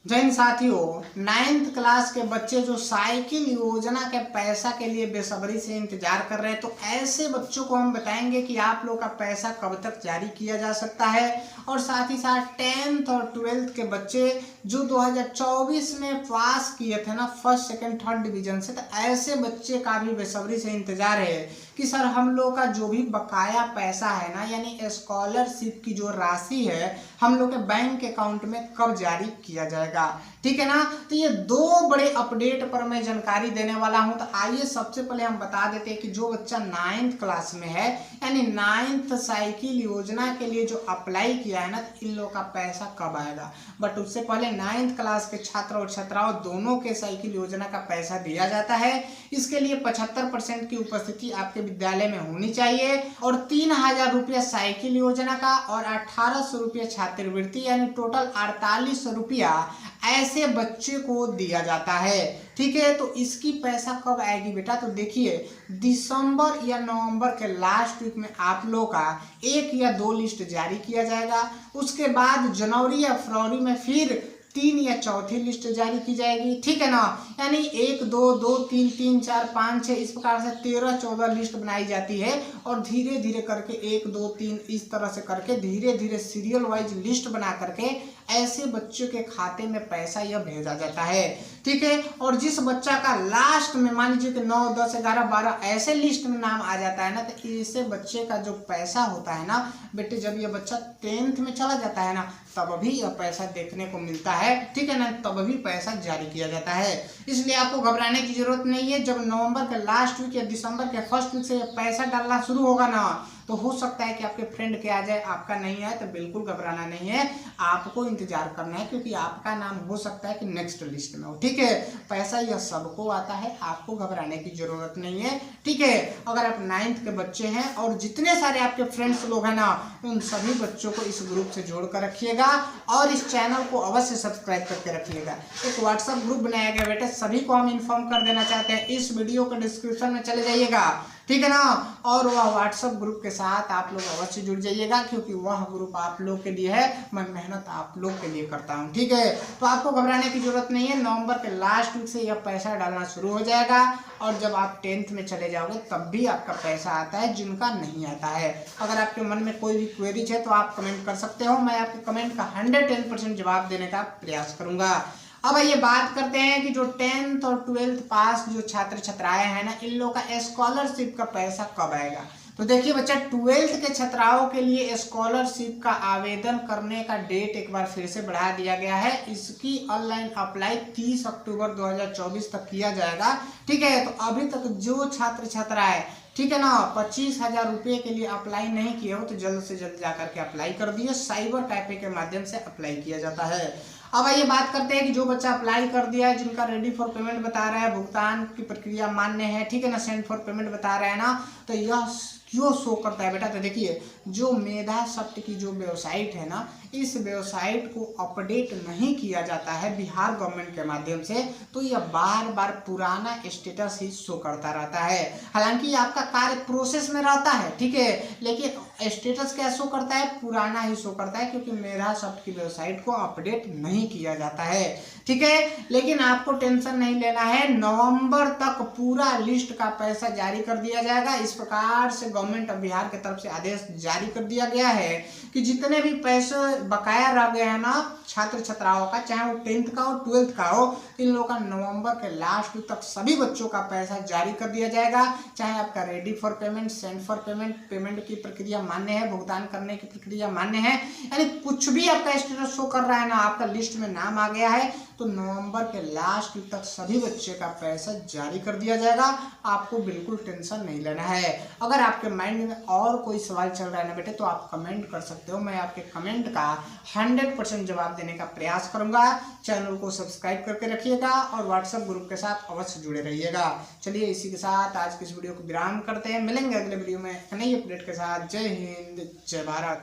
जय हिंद साथियों, ninth class के बच्चे जो साइकिल योजना के पैसा के लिए बेसब्री से इंतजार कर रहे हैं, तो ऐसे बच्चों को हम बताएंगे कि आप लोग का पैसा कब तक जारी किया जा सकता है। और साथ ही साथ 10th और 12th के बच्चे जो 2024 में पास किए थे ना, फर्स्ट सेकंड थर्ड डिवीजन से, तो ऐसे बच्चे का भी बेसब्री से इंतजार है कि सर हम लोग का जो भी बकाया पैसा है ना, यानी स्कॉलरशिप की जो राशि है, हम लोग के बैंक अकाउंट में कब जारी किया जाएगा। ठीक है ना। तो ये दो बड़े अपडेट पर मैं जानकारी देने वाला हूं। तो आइए सबसे पहले हम बता देते हैं कि जो बच्चा 9th क्लास में है, यानी 9th साइकिल योजना के लिए जो अप्लाई किया है ना, तो इन लोगों का पैसा कब आएगा। बट उससे पहले 9th क्लास के छात्र और छात्राओं दोनों के साइकिल योजना का पैसा दिया जाता है। इसके लिए 75% की उपस्थिति आपके विद्यालय में होनी चाहिए और 3000 रुपया साइकिल योजना का और 1800 रुपया छात्रवृत्ति, यानी टोटल 4800 रुपया ऐसे बच्चे को दिया जाता है। ठीक है। तो इसकी पैसा कब आएगी बेटा, तो देखिए दिसंबर या नवंबर के लास्ट वीक में आप लोग का 1 या 2 लिस्ट जारी किया जाएगा। उसके बाद जनवरी या फरवरी में फिर 3 या चौथी लिस्ट जारी की जाएगी। ठीक है ना। यानी 1 2 2 3 3 4 5 6 इस प्रकार से 13 14 लिस्ट बनाई जाती है और धीरे धीरे करके 1 2 3 इस तरह से करके धीरे धीरे सीरियल वाइज लिस्ट बना करके ऐसे बच्चों के खाते में पैसा यह भेजा जाता है। ठीक है। और जिस बच्चा का लास्ट में मान लीजिए कि 9 10 11 12 ऐसे लिस्ट में नाम आ जाता है ना, तो ऐसे बच्चे का जो पैसा होता है ना बेटे, जब यह बच्चा 10th में चला जाता है ना, तब भी यह पैसा देखने को मिलता है। ठीक है ना। तब भी पैसा जारी किया जाता है। इसलिए आपको घबराने की जरूरत नहीं है। जब नवंबर के लास्ट वीक या दिसंबर के फर्स्ट वीक से पैसा डालना शुरू होगा ना, तो हो सकता है कि आपके फ्रेंड के आ जाए, आपका नहीं आए, तो बिल्कुल घबराना नहीं है। आपको इंतजार करना है क्योंकि आपका नाम हो सकता है कि नेक्स्ट लिस्ट में हो। ठीक है। पैसा यह सबको आता है, आपको घबराने की जरूरत नहीं है। ठीक है। अगर आप 9th के बच्चे हैं और जितने सारे आपके फ्रेंड्स लोग हैं ना, उन सभी बच्चों को इस ग्रुप से जोड़ कर रखिएगा और इस चैनल को अवश्य सब्सक्राइब करके रखिएगा। एक व्हाट्सएप ग्रुप बनाया गया बेटे, सभी को हम इन्फॉर्म कर देना चाहते हैं। इस वीडियो के डिस्क्रिप्शन में चले जाइएगा। ठीक है ना। और वह व्हाट्सएप ग्रुप के साथ आप लोग अवश्य जुड़ जाइएगा क्योंकि वह ग्रुप आप लोग के लिए है, मैं मेहनत आप लोग के लिए करता हूं। ठीक है। तो आपको घबराने की जरूरत नहीं है। नवंबर के लास्ट वीक से यह पैसा डालना शुरू हो जाएगा और जब आप 10th में चले जाओगे तब भी आपका पैसा आता है, जिनका नहीं आता है। अगर आपके मन में कोई भी क्वेरीज है तो आप कमेंट कर सकते हो, मैं आपके कमेंट का 110% जवाब देने का प्रयास करूंगा। अब ये बात करते हैं कि जो 10th और 12th पास जो छात्र छात्राएं हैं ना, इन लोगों का स्कॉलरशिप का पैसा कब आएगा। तो देखिए बच्चा, 12th के छात्राओं के लिए स्कॉलरशिप का आवेदन करने का डेट एक बार फिर से बढ़ा दिया गया है। इसकी ऑनलाइन अप्लाई 30 अक्टूबर 2024 तक किया जाएगा। ठीक है। तो अभी तक जो छात्र छात्राएं, ठीक है ना, 25,000 रुपये के लिए अप्लाई नहीं किए हो तो जल्द से जल्द जाकर के अप्लाई कर दिए। साइबर कैफे के माध्यम से अप्लाई किया जाता है। अब ये बात करते हैं कि जो बच्चा अप्लाई कर दिया है, जिनका रेडी फॉर पेमेंट बता रहा है, भुगतान की प्रक्रिया मान्य है, ठीक है ना, सेंड फॉर पेमेंट बता रहा है ना, तो यह क्यों शो करता है बेटा। तो देखिए, जो मेधा सप्त की जो वेबसाइट है ना, इस वेबसाइट को अपडेट नहीं किया जाता है बिहार गवर्नमेंट के माध्यम से, तो यह बार बार पुराना स्टेटस ही शो करता रहता है। हालांकि आपका कार्य प्रोसेस में रहता है, ठीक है, लेकिन स्टेटस क्या शो करता है, पुराना ही शो करता है, क्योंकि मेधा सप्त की वेबसाइट को अपडेट नहीं किया जाता है। ठीक है। लेकिन आपको टेंशन नहीं लेना है, नवंबर तक पूरा लिस्ट का पैसा जारी कर दिया जाएगा। इस प्रकार से गवर्नमेंट ऑफ बिहार की तरफ से आदेश जारी कर दिया गया है कि जितने भी पैसे बकाया रह गए हैं ना छात्र छात्राओं का, चाहे वो 10th का हो 12th का हो, इन लोगों का नवंबर के लास्ट तक सभी बच्चों का पैसा जारी कर दिया जाएगा। चाहे आपका ready for payment, send for payment, payment की प्रक्रिया मान्य है, भुगतान करने की प्रक्रिया मान्य है, यानी कुछ भी आपका स्टेटस शो कर रहा है ना, आपका लिस्ट में नाम आ गया है, तो नवंबर के लास्ट वीक तक सभी बच्चे का पैसा जारी कर दिया जाएगा। आपको बिल्कुल टेंशन नहीं लेना है। अगर आपके माइंड में और कोई सवाल चल रहा है ना बेटे, तो आप कमेंट कर सकते हो, मैं आपके कमेंट का 100% जवाब देने का प्रयास करूंगा। चैनल को सब्सक्राइब करके रखिएगा और व्हाट्सएप ग्रुप के साथ अवश्य जुड़े रहिएगा। चलिए इसी के साथ आज की इस वीडियो को विराम करते हैं, मिलेंगे अगले वीडियो में नई अपडेट के साथ। जय हिंद, जय भारत।